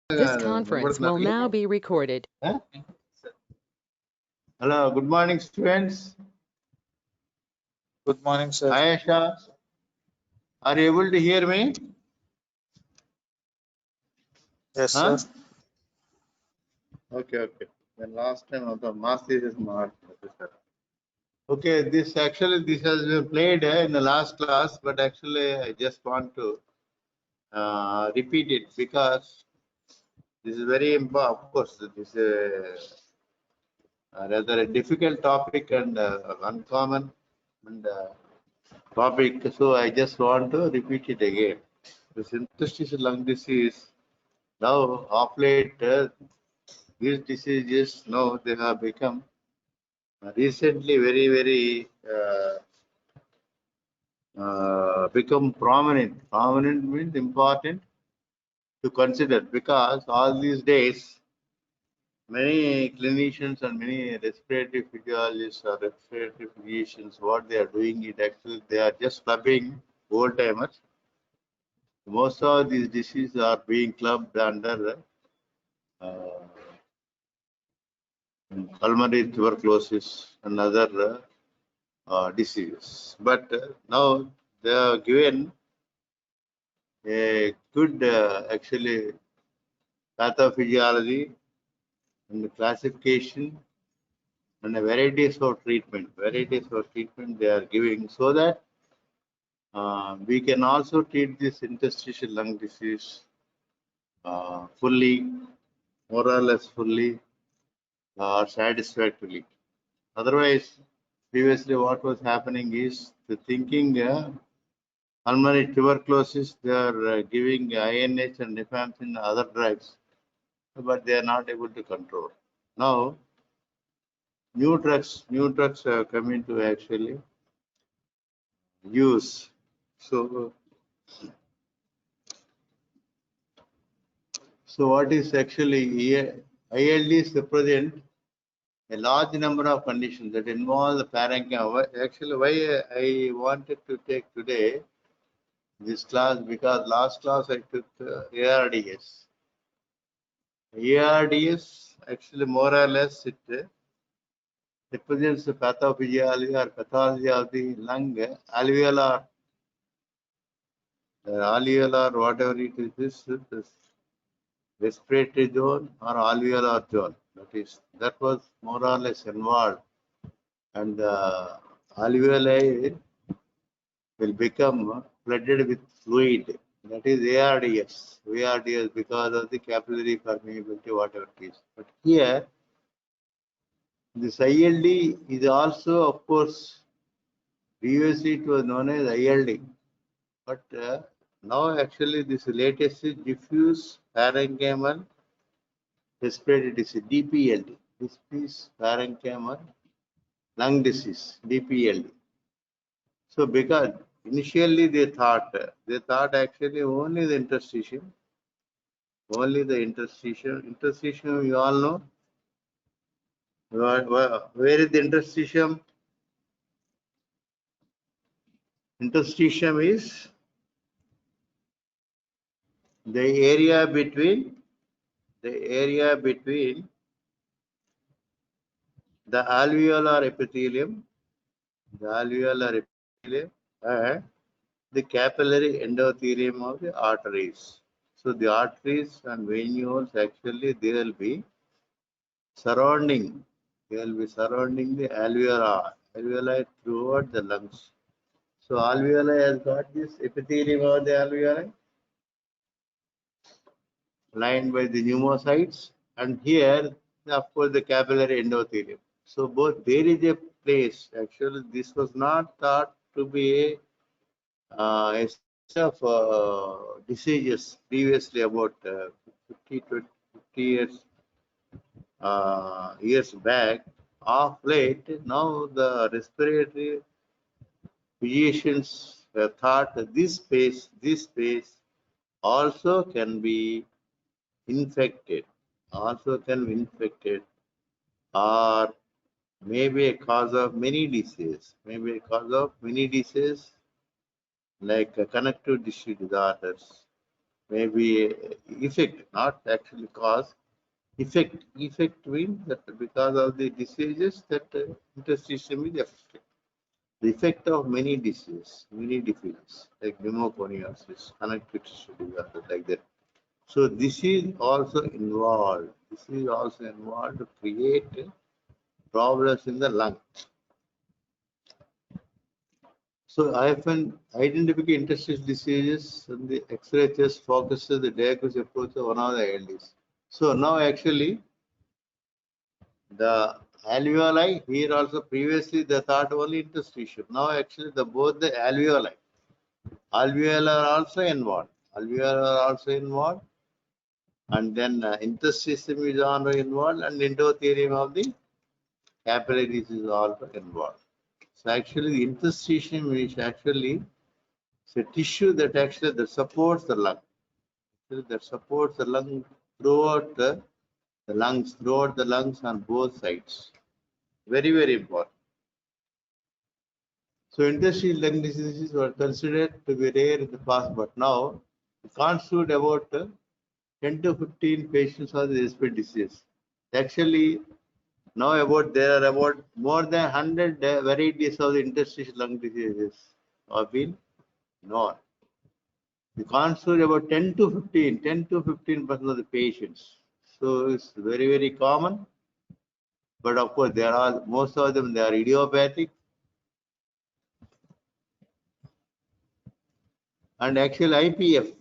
This conference will now be recorded. Huh? Hello, good morning, students. Good morning, sir. Ayesha, are you able to hear me? Yes, Huh? sir. Okay. Then last time the master is not. Okay, this has been played in the last class, but actually I just want to repeat it because this is very important. Of course, this is rather a difficult topic and uncommon and topic. So I just want to repeat it again. This interstitial lung disease now of late, these diseases now they have become recently very become prominent. Prominent means important to consider because all these days many clinicians and many respiratory physiologists or respiratory physicians, what they are doing it actually they are just clubbing old timers. Most of these diseases are being clubbed under pulmonary tuberculosis and other diseases. But now they are given a good actually pathophysiology and classification and a varieties of treatment. Varieties of treatment they are giving so that we can also treat this interstitial lung disease fully, more or less fully, or satisfactorily. Otherwise, previously what was happening is the thinking pulmonary tuberculosis, they are giving INH and rifampicin other drugs, but they are not able to control. Now, new drugs are coming to actually use. So what is actually ILDs represent a large number of conditions that involve the parenchyma. Actually, why I wanted to take today this class because last class I took ARDS. ARDS actually more or less it represents the pathophysiology or pathology of the lung, alveolar whatever it is, this respiratory zone or alveolar zone. That was more or less involved, and the alveoli will become flooded with fluid. That is ARDS. ARDS because of the capillary permeability, whatever it is. But here, this ILD is also, of course, previously it was known as ILD. But now actually this latest is diffuse parenchymal respiratory disease, DPLD. This is parenchymal lung disease, DPLD. So because initially they thought actually only the interstitium, interstitium you all know. Where is the interstitium? Interstitium is the area between the alveolar epithelium, and the capillary endothelium of the arteries. So the arteries and venules actually they will be surrounding the alveoli throughout the lungs. So alveoli has got this epithelium of the alveoli lined by the pneumocytes, and here of course the capillary endothelium. So both there is a place. Actually, this was not thought to be a set of diseases previously about 50 years back. Of late, now the respiratory physicians have thought that this space also can be infected, or maybe a cause of many diseases, like connective tissue disorders, maybe effect, not actually cause. Effect. Effect means that because of the diseases that intersystem is affected. The effect of many diseases, many diseases like pneumoconiosis, connective tissue diseases like that. So this is also involved. This is also involved to create problems in the lung. So I often identify interstitial diseases and the X-ray test focuses the diagnosis approach of one of the ILDs. So now actually the alveoli here also previously they thought only interstitial. Now actually both the alveoli are also involved. Alveoli are also involved, and then intersystem is also involved, and endothelium of the capillaries is also involved. So actually the interstitium is actually a tissue that actually that supports the lung. That supports the lung throughout the lungs on both sides. Very, very important. So interstitial lung diseases were considered to be rare in the past, but now it constitute about 10 to 15 patients of the respiratory disease. Actually, now there are about more than 100 varieties of the interstitial lung diseases have been known. The constitute about 10 to 15% of the patients. So it's very, very common. But of course, most of them, they are idiopathic. And actually, IPF,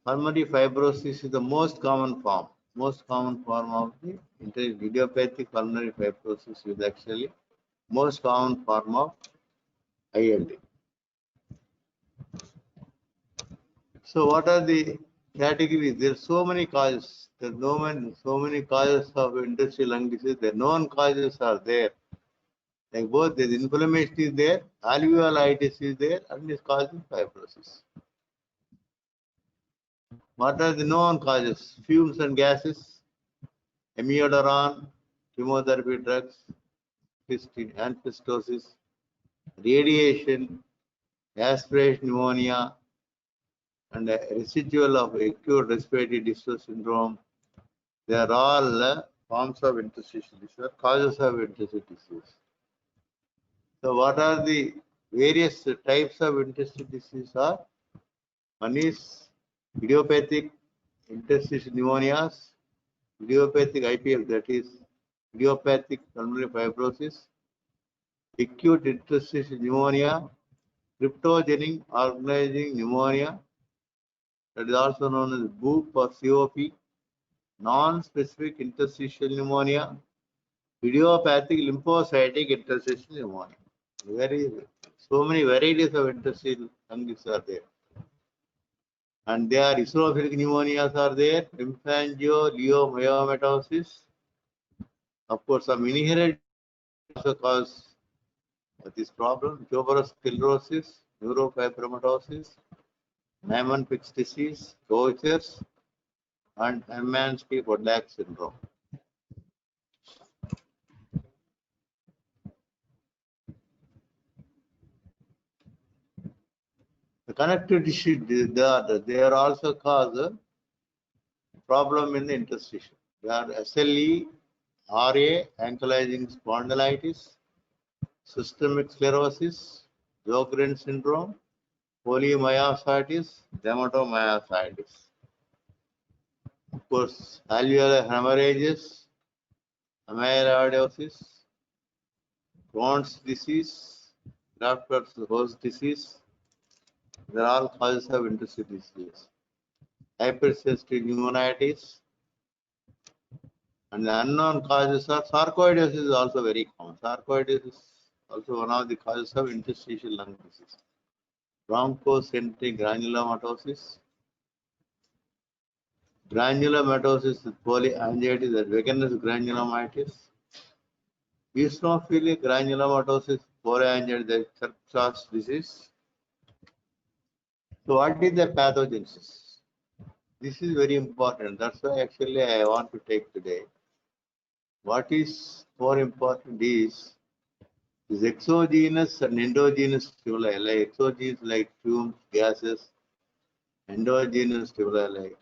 pulmonary fibrosis, is the most common form. Most common form of the idiopathic pulmonary fibrosis is actually most common form of ILD. So what are the categories? There are so many causes. There are so many causes of interstitial lung disease. The known causes are there. Like both the inflammation is there, alveolitis is there, and is causing fibrosis. What are the known causes? Fumes and gases, amiodarone, chemotherapy drugs, asbestosis, radiation, aspiration pneumonia, and a residual of acute respiratory distress syndrome. They are all forms of interstitial disease, causes of interstitial disease. So what are the various types of interstitial disease are? One is idiopathic interstitial pneumonias, idiopathic IPF, that is idiopathic pulmonary fibrosis, acute interstitial pneumonia, cryptogenic organizing pneumonia, that is also known as BOOP or COP, non-specific interstitial pneumonia, idiopathic lymphocytic interstitial pneumonia. So many varieties of interstitial lung disease are there. And there are eosinophilic pneumonias are there, lymphangioliomyomatosis. Of course, some inherent also cause this problem, tuberous sclerosis, neurofibromatosis, Niemann-Pick's disease, Gaucher's, and Hermansky-Kodak syndrome. The connective tissue, they are also cause a problem in the interstitium. They are SLE, RA, ankylosing spondylitis, systemic sclerosis, Sjogren syndrome, polymyositis, dermatomyositis. Of course, alveolar hemorrhages, amyloidosis, Crohn's disease, graft-versus-host disease. They are all causes of interstitial disease. Hypersensitive pneumonitis, and the unknown causes are sarcoidosis is also very common. Sarcoidosis is also one of the causes of interstitial lung disease. Bronchocentric granulomatosis, granulomatosis with polyangiitis, that Wegener's granulomitis, eosinophilic granulomatosis, polyangiitis, that Church disease. So what is the pathogenesis? This is very important. That's why actually I want to take today. What is more important is exogenous and endogenous stimuli, like exogenous like fumes, gases, endogenous stimuli like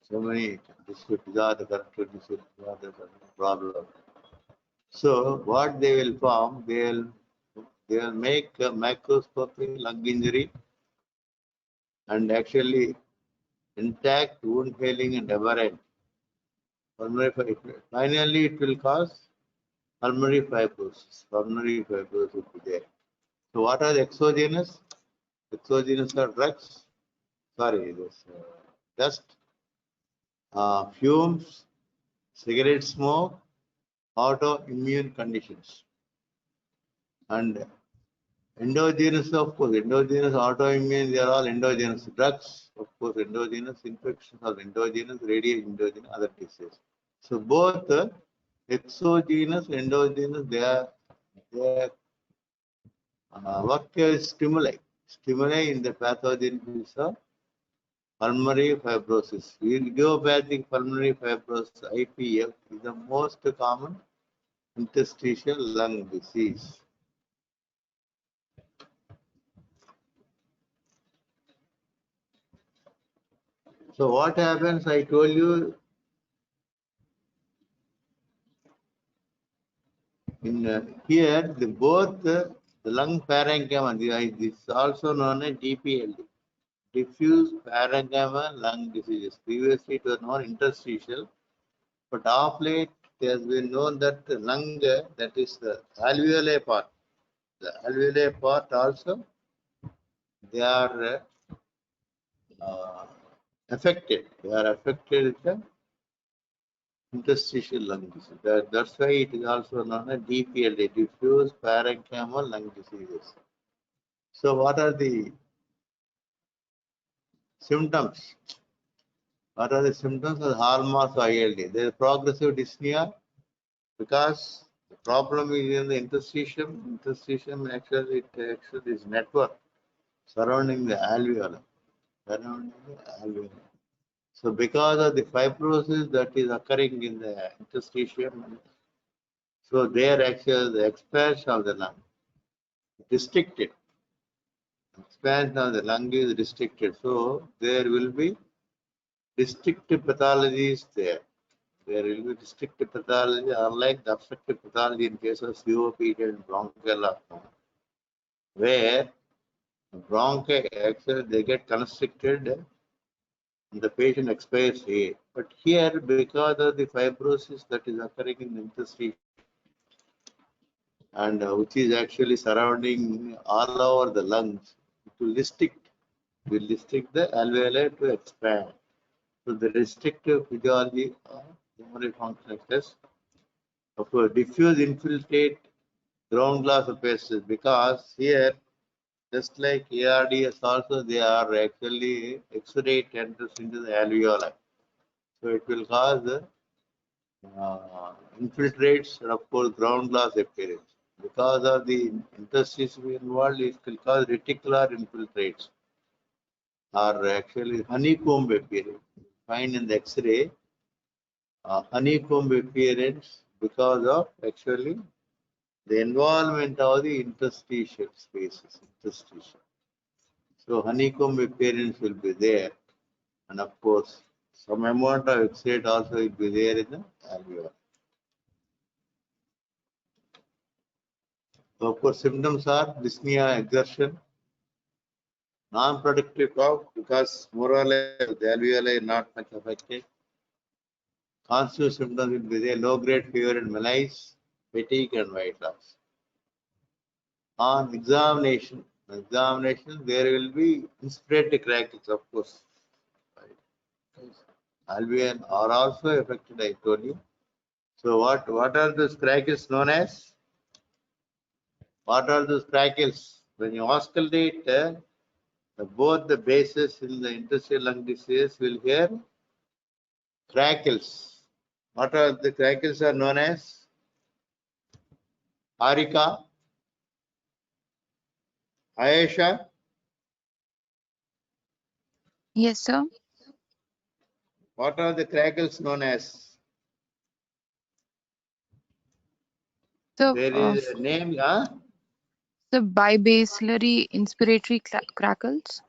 so many these are the corrected, these are the problem. So what they will form, they will make a macroscopic lung injury and actually intact wound healing and aberrant pulmonary fibrosis. Finally, it will cause pulmonary fibrosis. Pulmonary fibrosis will be there. So what are the exogenous? Exogenous are drugs. Sorry, this dust, fumes, cigarette smoke, autoimmune conditions. And endogenous, of course, endogenous autoimmune, they are all endogenous drugs. Of course, endogenous infections are endogenous, radiation endogenous, other diseases. So both exogenous, endogenous, they are work as stimuli. Stimuli in the pathogenesis of pulmonary fibrosis. Idiopathic pulmonary fibrosis, IPF, is the most common interstitial lung disease. So what happens, I told you, in here, both the lung parenchyma, this is also known as DPLD, diffuse parenchyma lung diseases. Previously it was known interstitial, but of late it has been known that the lung, that is the alveoli part also, they are affected. They are affected with the interstitial lung disease. That's why it is also known as DPLD, diffuse parenchymal lung diseases. So what are the symptoms? What are the symptoms of the hallmarks of ILD? There is progressive dyspnea because the problem is in the interstitium. Interstitium actually is network surrounding the alveoli. So because of the fibrosis that is occurring in the interstitium, so there actually the expansion of the lung restricted. Expansion of the lung is restricted. So there will be restrictive pathologies there. There will be restrictive pathology, unlike the obstructive pathology in case of COPD and bronchial asthma, where bronchi actually they get constricted and the patient expires here. But here, because of the fibrosis that is occurring in the interstitium and which is actually surrounding all over the lungs, it will restrict the alveoli to expand. So the restrictive physiology of pulmonary function test. Of course, diffuse infiltrate ground glass opacities, because here, just like ARDS also, they are actually exudate enters into the alveoli. So it will cause infiltrates and of course ground glass appearance. Because of the interstitium involved, it will cause reticular infiltrates or actually honeycomb appearance. Find in the X-ray honeycomb appearance because of actually the involvement of the interstitial spaces. So honeycomb appearance will be there, and of course some amount of exudate also will be there in the alveoli. So of course symptoms are dyspnea, exertion, non-productive cough because more or less the alveoli are not much affected. Constitutive symptoms will be there, low-grade fever and malaise, fatigue and weight loss. On examination, there will be inspiratory crackles, of course. Alveoli are also affected, I told you. So what are those crackles known as? What are those crackles? When you auscultate, both the bases in the interstitial lung disease will hear crackles. What are the crackles are known as? Harika, Ayesha. Yes, sir. What are the crackles known as? So, There is a name, the bibasillary inspiratory crackles.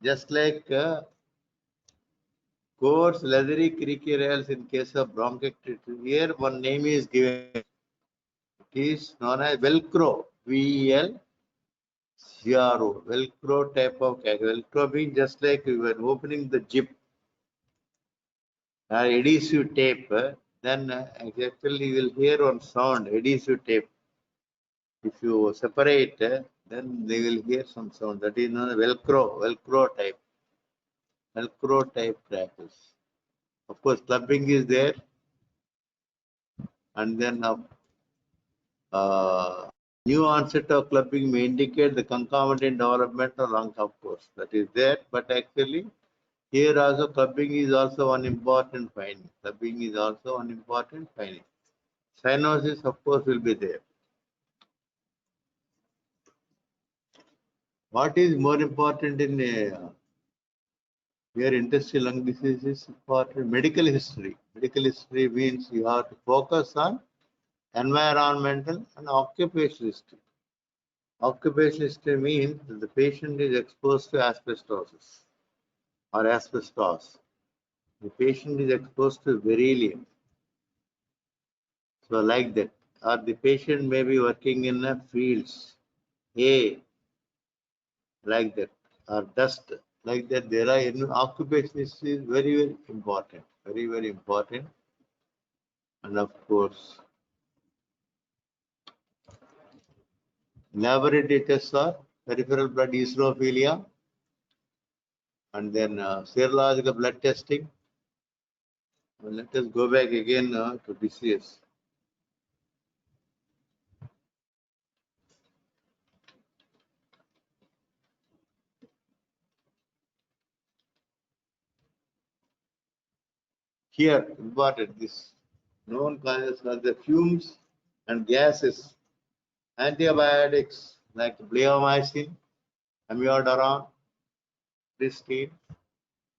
just like coarse leathery creaky rails in case of bronchiectasis. Here one name is given. It is known as Velcro. VEL. CRO, Velcro type of Velcro means just like we were opening the zip adhesive tape, then actually you will hear one sound, adhesive tape. If you separate, then they will hear some sound. That is known as Velcro type crackers. Of course, clubbing is there, and then new onset of clubbing may indicate the concomitant development of lung, of course. That is there, but actually here also clubbing is also one important finding. Clubbing is also one important finding. Cyanosis, of course, will be there. What is more important in where interstitial lung disease is important? Medical history. Medical history means you have to focus on environmental and occupational history. Occupational history means that the patient is exposed to asbestosis or asbestos. The patient is exposed to beryllium. So like that. Or the patient may be working in a fields, like that, or dust, like that. There are occupation is very important, very important. And of course, laboratory tests are peripheral blood eosinophilia, and then serological blood testing. Well, let us go back again to disease. Here, important, this known causes are the fumes and gases, antibiotics like bleomycin, amiodarone, pristine,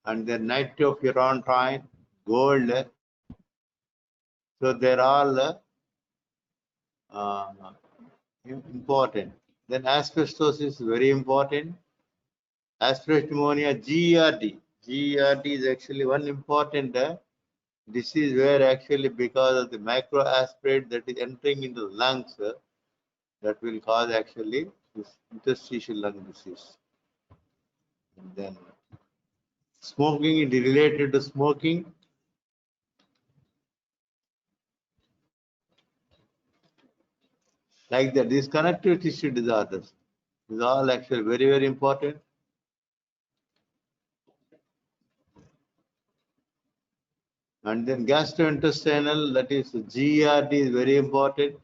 and then nitrofurantoin, gold. So they're all important. Then asbestosis is very important. Aspirate pneumonia, GERD. GERD is actually one important disease where actually because of the microaspirate that is entering into the lungs, that will cause actually this interstitial lung disease. And then smoking is related to smoking. Like that, these connective tissue disorders is all actually very important. And then gastrointestinal, that is GERD, is very important.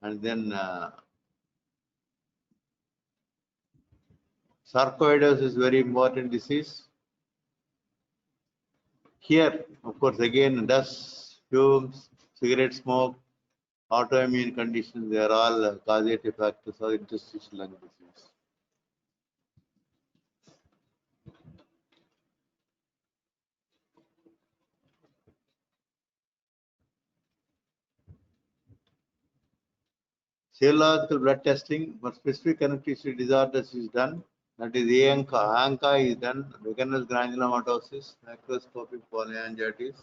And then sarcoidosis is very important disease. Here, of course, again, dust, fumes, cigarette smoke, autoimmune conditions, they are all causative factors of interstitial lung disease. Serological blood testing for specific connective tissue disorders is done. That is ANCA. ANCA is done. Recurrent granulomatosis, macroscopic polyangiitis,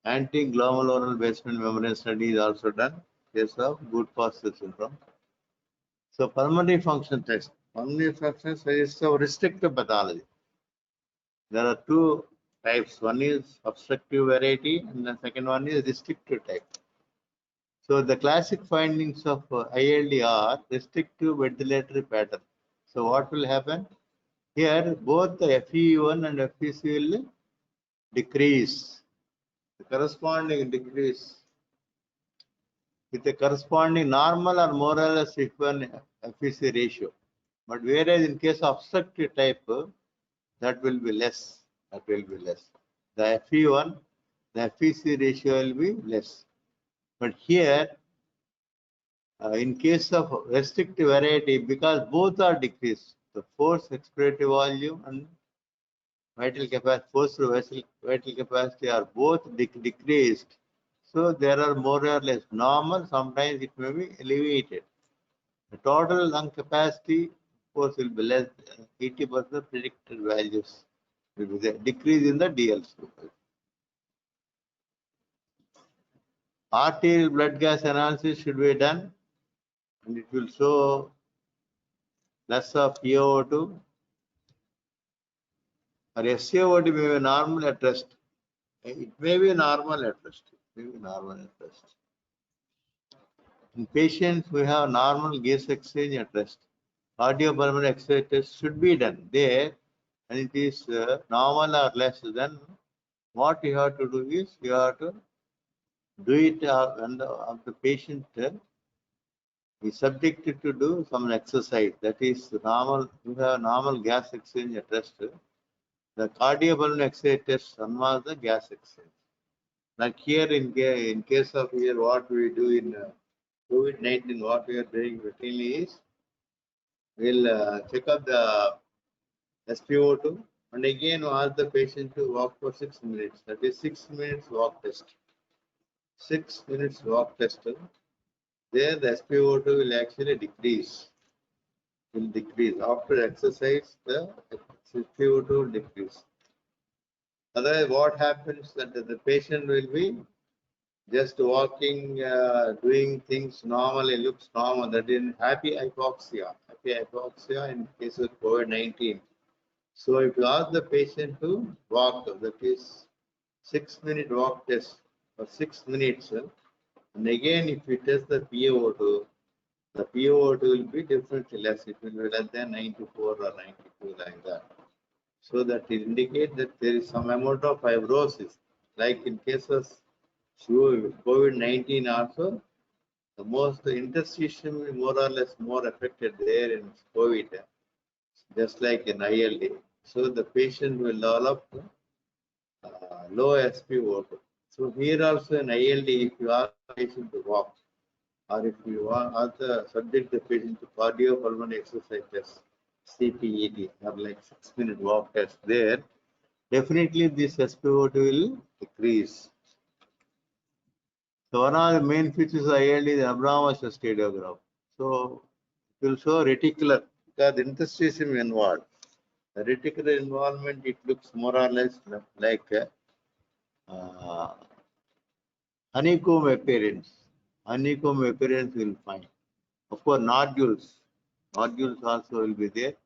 anti-glomerular basement membrane study is also done. Case of Good-Foster syndrome. So pulmonary function test. Pulmonary function is of restrictive pathology. There are two types. One is obstructive variety, and the second one is restrictive type. So the classic findings of ILD are restrictive ventilatory pattern. So what will happen? Here both the FEV1 and FVC will decrease. The corresponding decrease with the corresponding normal or more or less equal FVC ratio. But whereas in case of obstructive type, that will be less. That will be less. The FE1, the FVC ratio will be less. But here, in case of restrictive variety, because both are decreased, the forced expiratory volume and vital capacity, forced vital capacity are both decreased. So there are more or less normal. Sometimes it may be elevated. The total lung capacity, force will be less, 80% predicted values will be there. Decrease in the DLs. Arterial blood gas analysis should be done, and it will show less of PaO2 or SaO2 may be normal at rest. It may be normal at rest. It may be normal at rest. In patients who have normal gas exchange at rest, cardiopulmonary exercise test should be done there, and it is normal or less. Then what you have to do is you have to do it when the patient is subjected to do some exercise. That is normal. You have normal gas exchange at rest. The cardiopulmonary exercise test was the gas exchange. Like here in case of here, what we do in COVID-19, what we are doing routinely is we'll check up the SpO2 and again ask the patient to walk for 6 minutes. That is 6 minutes walk test. 6 minutes walk test. There the SpO2 will actually decrease. Will decrease after exercise. The SpO2 will decrease. Otherwise, what happens that the patient will be just walking, doing things normally, looks normal. That is happy hypoxia. Happy hypoxia in case of COVID-19. So if you ask the patient to walk, that is 6 minute walk test for 6 minutes. And again, if you test the PaO2, the PaO2 will be definitely less. It will be less than 94 or 92 like that. So that it indicates that there is some amount of fibrosis. Like in cases COVID-19 also, the interstitium is more or less more affected there in COVID, just like in ILD. So the patient will develop low SpO2. So here also in ILD, if you ask the patient to walk, or if you ask the subject the patient to cardiopulmonary exercise test, CPET, or like 6 minute walk test there, definitely this SpO2 will decrease. So one of the main features of ILD is the abnormal stereograph. So it will show reticular because the interstitium involved. The reticular involvement, it looks more or less like honeycomb appearance. Honeycomb appearance will find. Of course, nodules also will be there.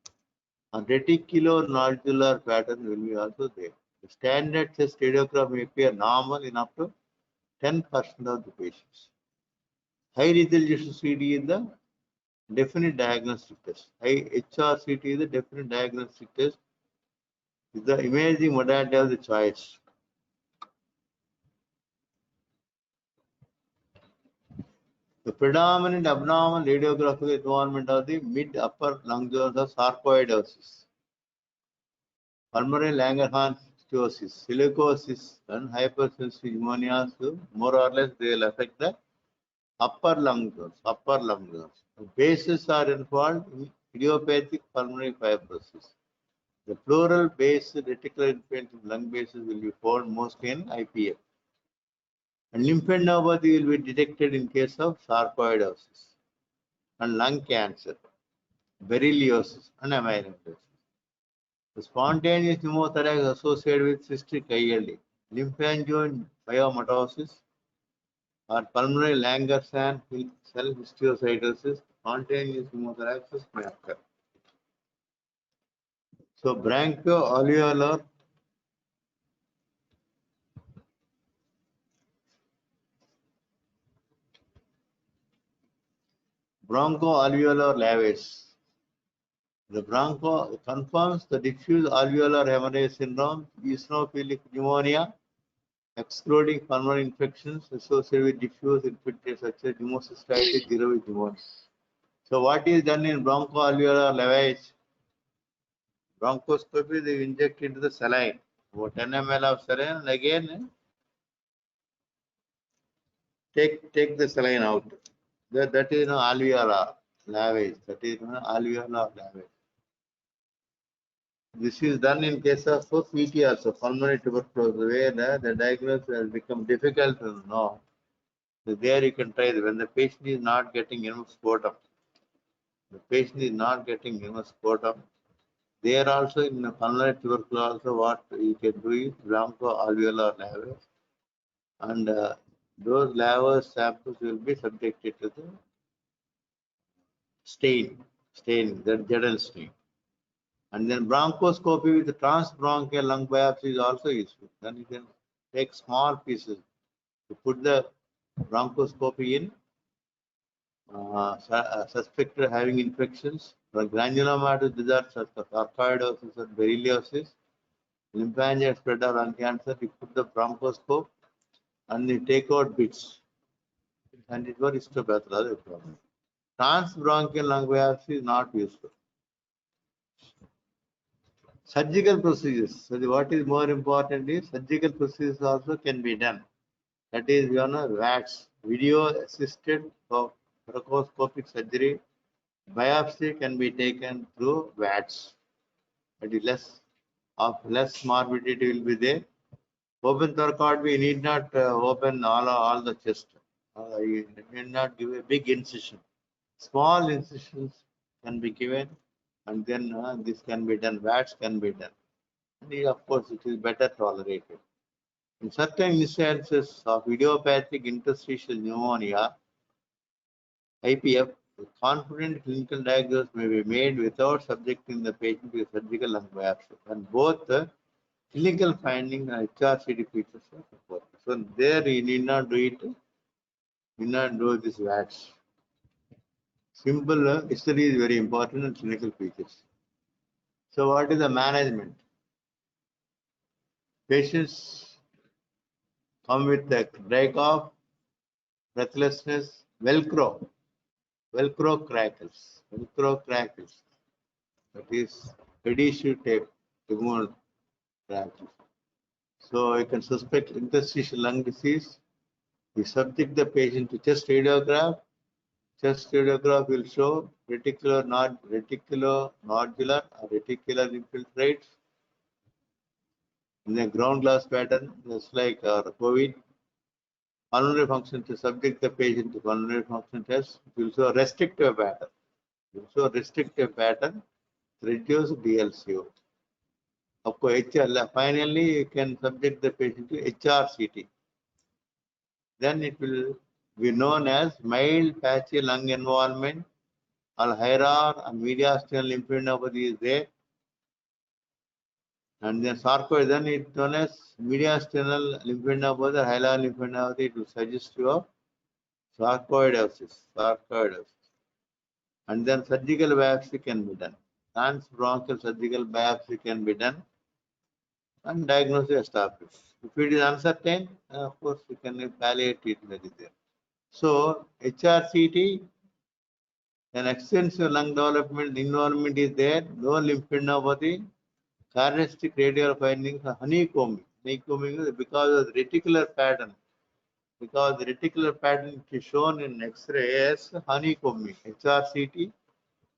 A reticulonodular pattern will be also there. The standard chest radiograph may appear normal in up to 10% of the patients. High resolution CD is the definite diagnostic test. High HRCT is the definite diagnostic test. Is the imaging modality of the choice. The predominant abnormal radiographic involvement of the mid-upper lung zones of sarcoidosis, pulmonary Langerhans stenosis, silicosis, and hypersensitive pneumonias. More or less, they will affect the upper lung zones. The bases are involved in idiopathic pulmonary fibrosis. The pleural base reticular infiltrating lung bases will be found mostly in IPF. And lymphadenopathy will be detected in case of sarcoidosis and lung cancer, berylliosis, and amyloidosis. The spontaneous pneumothorax is associated with cystic ILD, lymphangiomatosis, or pulmonary Langerhans cell histiocytosis. Spontaneous pneumothorax may occur. So bronchoalveolar lavage. The broncho confirms the diffuse alveolar hemorrhage syndrome, eosinophilic pneumonia, excluding pulmonary infections associated with diffuse infections such as pneumocystitis, zeroid pneumonia. So what is done in bronchoalveolar lavage? Bronchoscopy, they inject into the saline, about 10 ml of saline, and again take the saline out. That is alveolar lavage. That is alveolar lavage. This is done in case of PT also, pulmonary tuberculosis, where the diagnosis has become difficult to know. So there you can try when the patient is not getting enough sputum. the patient is not getting hemosputum. There also in the pulmonary tuberculosis, also what you can do is bronchoalveolar lavage, and those lavage samples will be subjected to the staining, that Gedel stain. And then bronchoscopy with the transbronchial lung biopsy is also useful. Then you can take small pieces to put the bronchoscopy in suspected having infections. For granulomatous disease, sarcoidosis or berylliosis, lymphangial spread or lung cancer, you put the bronchoscope and you take out bits. And it was histopathology problem. Transbronchial lung biopsy is not useful. Surgical procedures. So what is more important is surgical procedures also can be done. That is, VATS, video assisted thoracoscopic surgery. Biopsy can be taken through VATS. That is less morbidity will be there. Open thoracotomy, you need not open all the chest. You need not give a big incision. Small incisions can be given, and then this can be done. VATS can be done. And of course, it is better tolerated. In certain instances of idiopathic interstitial pneumonia, IPF, a confident clinical diagnosis may be made without subjecting the patient to a surgical lung biopsy. And both the clinical finding and HRCT features are important. So there you need not do it, you need not do this VATS. Simple history is very important and clinical features. So what is the management? Patients come with the dry cough, breathlessness, Velcro crackles. That is adhesive tape, remove crackles. So you can suspect interstitial lung disease. We subject the patient to chest radiograph. Chest radiograph will show reticular nodular or reticular infiltrates in a ground glass pattern, just like COVID. Pulmonary function, to subject the patient to pulmonary function test, it will show restrictive pattern. Reduce DLCO. Of course, finally, you can subject the patient to HRCT. Then it will be known as mild patchy lung involvement, or HIRAR and mediastinal lymphadenopathy is there. And then sarcoid, then it's known as mediastinal lymphadenopathy or hilar lymphadenopathy. It will suggest you of sarcoidosis. And then surgical biopsy can be done. Transbronchial surgical biopsy can be done and diagnosis established. If it is uncertain, of course, you can palliate treatment is there. So HRCT, an extensive lung development involvement is there, no lymphadenopathy, characteristic radial findings are honeycombing. Honeycombing is because of the reticular pattern. Because the reticular pattern is shown in X-ray as honeycombing, HRCT,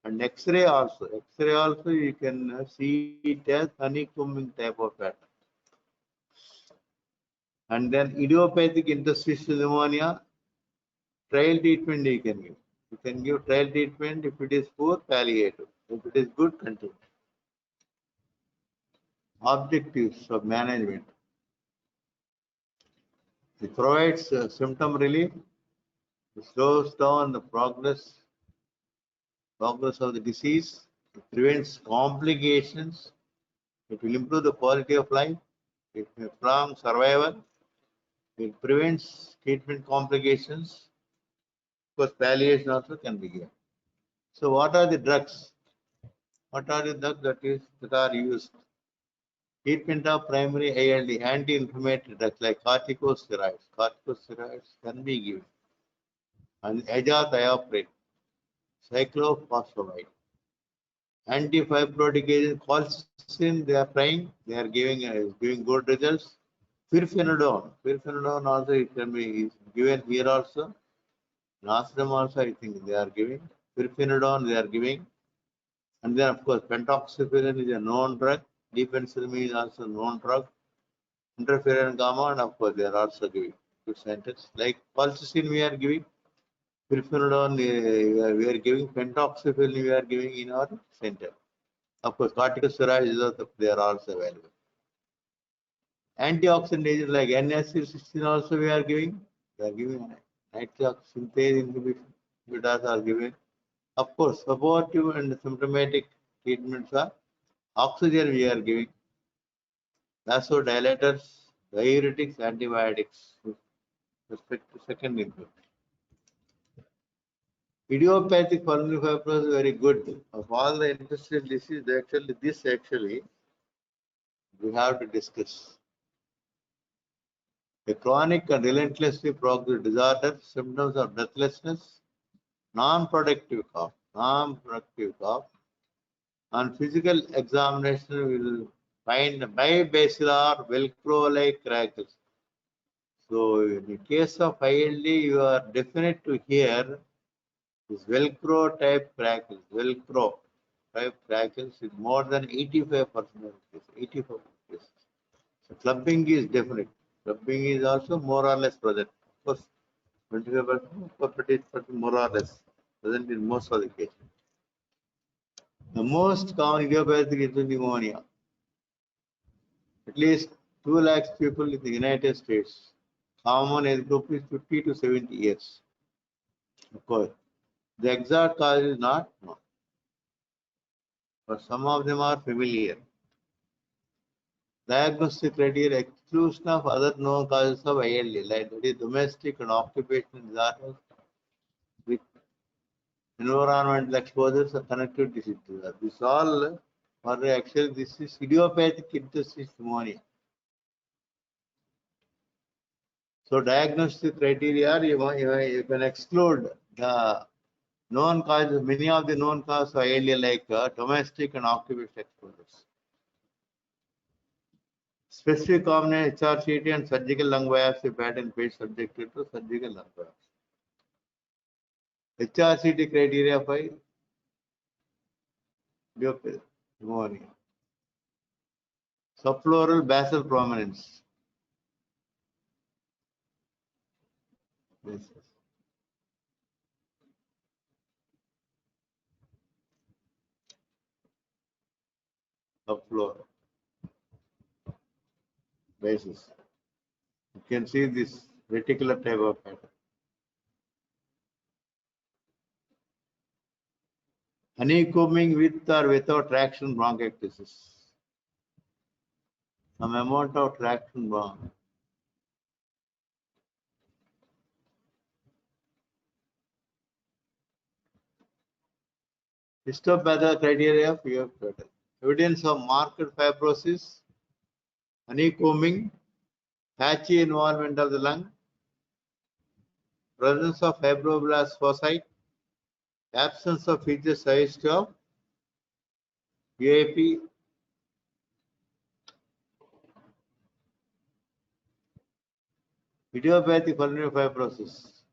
and X-ray also. X-ray also you can see it as honeycombing type of pattern. And then idiopathic interstitial pneumonia, trial treatment you can give. You can give trial treatment. If it is poor, palliative. If it is good, continue. Objectives of management. It provides symptom relief. It slows down the progress of the disease. It prevents complications. It will improve the quality of life. It will prolong survival. It prevents treatment complications. Of course, palliation also can be given. So, what are the drugs? What are the drugs that are used? Treatment of primary ALD, anti-inflammatory drugs like corticosteroids. Corticosteroids can be given. And azathioprine, cyclophosphamide. Antifibrotic agent, colchicine, they are trying. They are giving good results. Pirfenidone also it can be given here also. In Ashram also I think they are giving. Pirfenidone they are giving. And then of course pentoxaferin is a known drug. Difenhydramine is also a known drug. Interferon gamma, and of course they are also giving good sentence. Like colchicine we are giving. Pirfenidone, we are giving pentoxifenone, we are giving in our center. Of course, corticosteroids, they are also available. Antioxidant agents like NSC16 also we are giving. We are giving nitric synthase inhibitors are given. Of course, supportive and symptomatic treatments are oxygen we are giving. Vasodilators, diuretics, antibiotics. Respect to second input. Idiopathic pulmonary fibrosis is very good. Of all the interstitial disease, actually we have to discuss. A chronic and relentlessly progressive disorder, symptoms of breathlessness, non-productive cough. On physical examination, we will find bibasilar Velcro-like crackles. So, in the case of ILD, you are definite to hear this Velcro type crackles. Velcro type crackles is more than 85% of cases. 84%. So, clubbing is definite. Clubbing is also more or less present. Of course, 25%, more or less present in most of the cases. The most common idiopathic is pneumonia. At least 2 lakhs people in the United States. Common age group is 50 to 70 years. Of course, the exact cause is not known, but some of them are familiar. Diagnostic criteria: exclusion of other known causes of ILD, like domestic and occupational disorders with environmental exposures or connected disease. This all, or actually, this is idiopathic interstitial pneumonia. So, diagnostic criteria, you can exclude the known causes, many of the known causes of ILD, like domestic and occupational exposures. Specific combination HRCT and surgical lung biopsy pattern patient subjected to surgical lung biopsy. HRCT criteria for pneumonia. Subpleural basal prominence. Yes. Subpleural basis. You can see this reticular type of pattern. Honeycombing with or without traction bronchiectasis. Some amount of traction bronch. Histopathology criteria of PF pattern. Evidence of marked fibrosis, honeycombing, patchy involvement of the lung, presence of fibroblast foci, absence of feature size of UAP, idiopathic pulmonary fibrosis.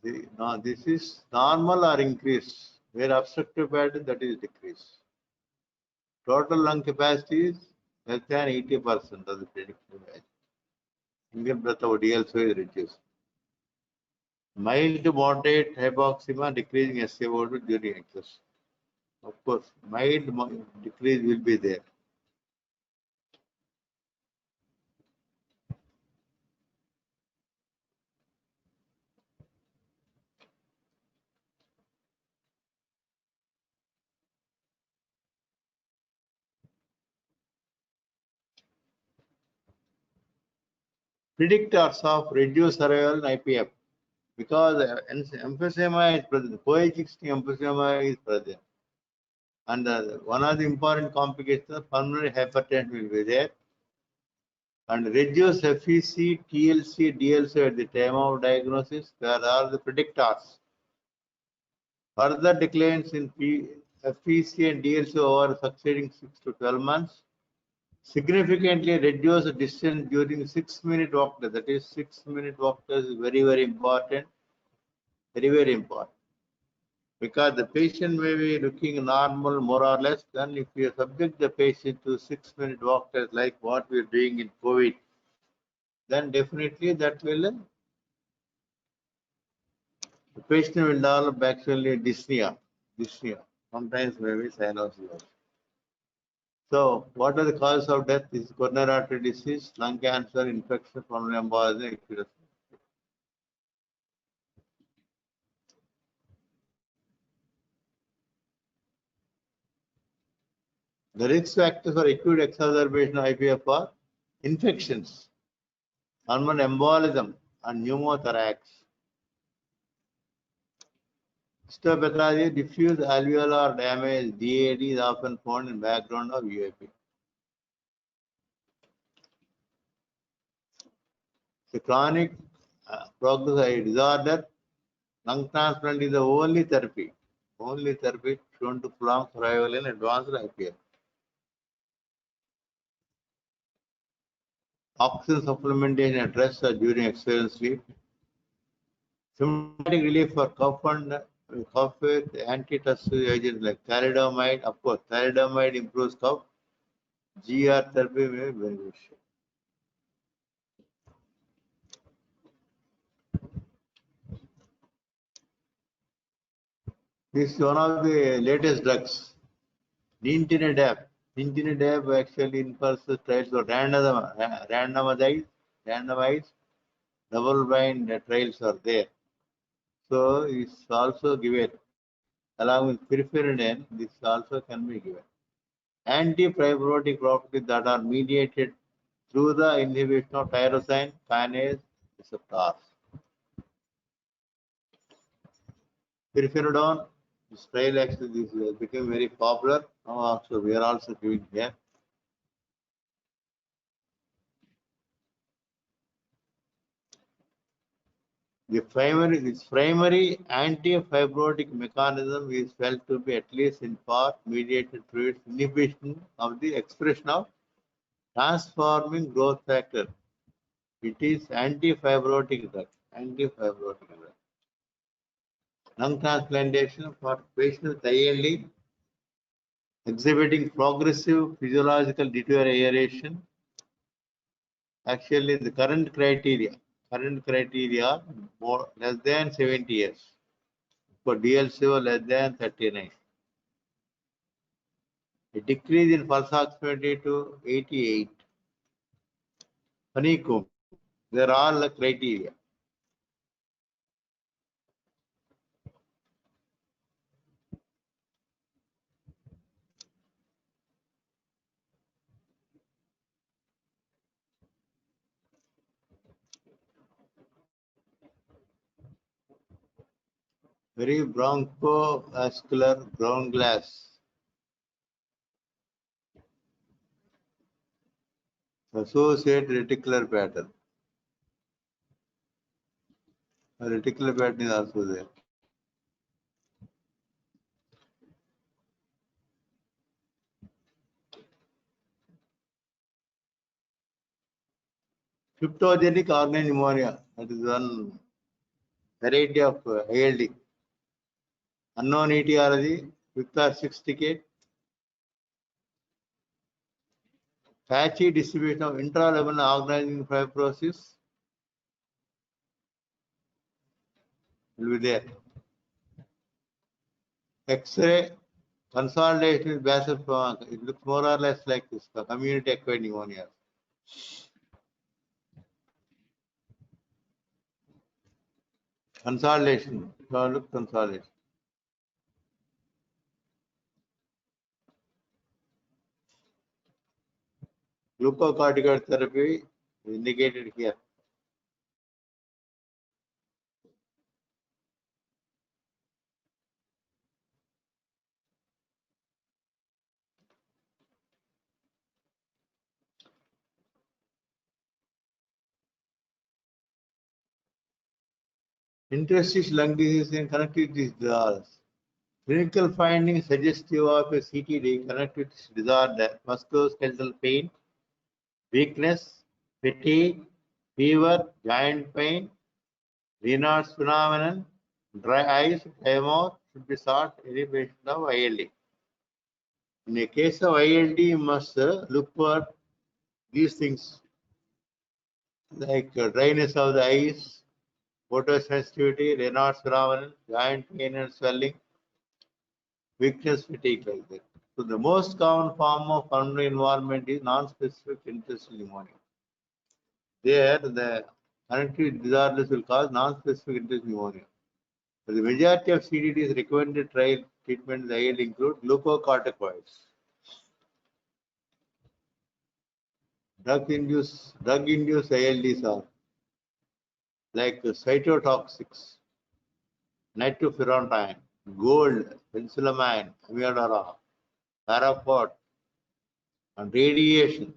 This is normal or increased, where obstructive pattern, that is decreased. Total lung capacity is less than 80% of the predicted value. Single breath of DLCO is reduced. Mild to moderate hypoxemia, decreasing SaO2 during exercise. Of course, mild decrease will be there. Predictors of reduced survival in IPF, because emphysema is present, coexisting emphysema is present, and one of the important complications of pulmonary hypertension will be there, and reduced FEC, TLC, DLC at the time of diagnosis. There are the predictors. Further declines in FEC and DLC over succeeding 6 to 12 months. Significantly reduce the distance during 6-minute walk test. That is, 6-minute walk test is very, very important. Very, very important. Because the patient may be looking normal more or less. Then if you subject the patient to 6-minute walk test like what we are doing in COVID, then definitely that will The patient will develop actually dyspnea. Sometimes maybe cyanosis also. So, what are the causes of death? Is coronary artery disease, lung cancer, infection, pulmonary embolism, acute. The risk factors for acute exacerbation of IPF are infections, pulmonary embolism, and pneumothorax. Histopathology, diffuse alveolar damage, DAD, is often found in background of UAP. The chronic progressive disorder, lung transplant is the only therapy shown to prolong survival in advanced IPF. Oxygen supplementation at rest or during excellent sleep. Symptomatic relief for cough with antitussive agents like thalidomide. Of course, thalidomide improves cough. GR therapy may be beneficial. This is one of the latest drugs, nintedanib. Nintedanib actually in first trials were randomized, double-blind trials are there. So it's also given along with pirfenidone. This also can be given. Anti-fibrotic properties that are mediated through the inhibition of tyrosine kinase receptors. Pirfenidone, this trial actually this became very popular. Now also we are also giving here. This primary anti-fibrotic mechanism is felt to be at least in part mediated through its inhibition of the expression of transforming growth factor. It is anti-fibrotic drug. Lung transplantation for patients with ILD exhibiting progressive physiological deterioration. Actually, the current criteria more less than 70 years. For DLCO less than 39. A decrease in pulse oximeter to 88. Honeycomb. There are all the criteria. Very bronchoscopy ground glass. Associate reticular pattern. A reticular pattern is also there. Cryptogenic organ pneumonia. That is one variety of ILD. Unknown etiology, 5th or 6th decade. Patchy distribution of intralabellar organizing fibrosis will be there. X-ray consolidation with basal pneumonia. It looks more or less like this, the community acquired pneumonia. Consolidation. Look consolidation. Glucocorticoid therapy is indicated here. Interstitial lung disease and connective disorders. Clinical findings suggestive of a CTD, connective disorder, musculoskeletal pain, weakness, fatigue, fever, joint pain, Raynaud's phenomenon, dry eyes, dry mouth should be sought in any patient of ILD. In a case of ILD, you must look for these things like dryness of the eyes, photosensitivity, Raynaud's phenomenon, joint pain and swelling, weakness, fatigue like that. So the most common form of pulmonary involvement is non-specific interstitial pneumonia. There, the connective disorders will cause non-specific interstitial pneumonia. For the majority of CDD's recommended trial treatments, the ILD include glucocorticoids, drug-induced ILDs are like cytotoxics, nitrofurantoin, gold, penicillamine, amiodarone, paraport, and radiation.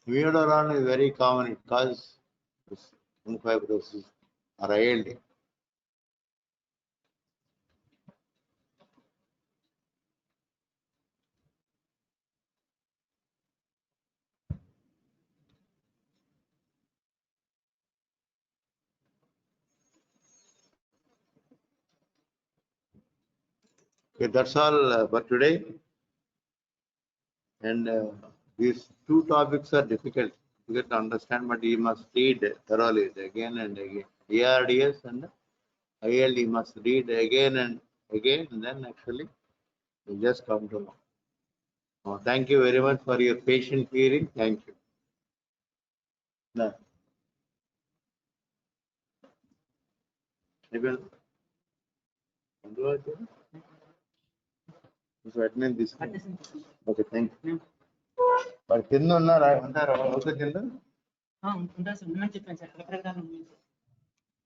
Amiodarone is very common. It causes lung fibrosis or ILD. Okay, that's all for today. And these two topics are difficult to understand, but you must read thoroughly again and again. ARDS and ILD you must read again and again, and then actually you just come to know. Thank you very much for your patient hearing. Thank you. No. Okay, thank you. But కింద ఉన్నారా ఉంటారా అవుతా కింద ఉంటా sir ఉందని చెప్పాను sir రకరకాల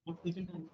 కూర్చుంటాను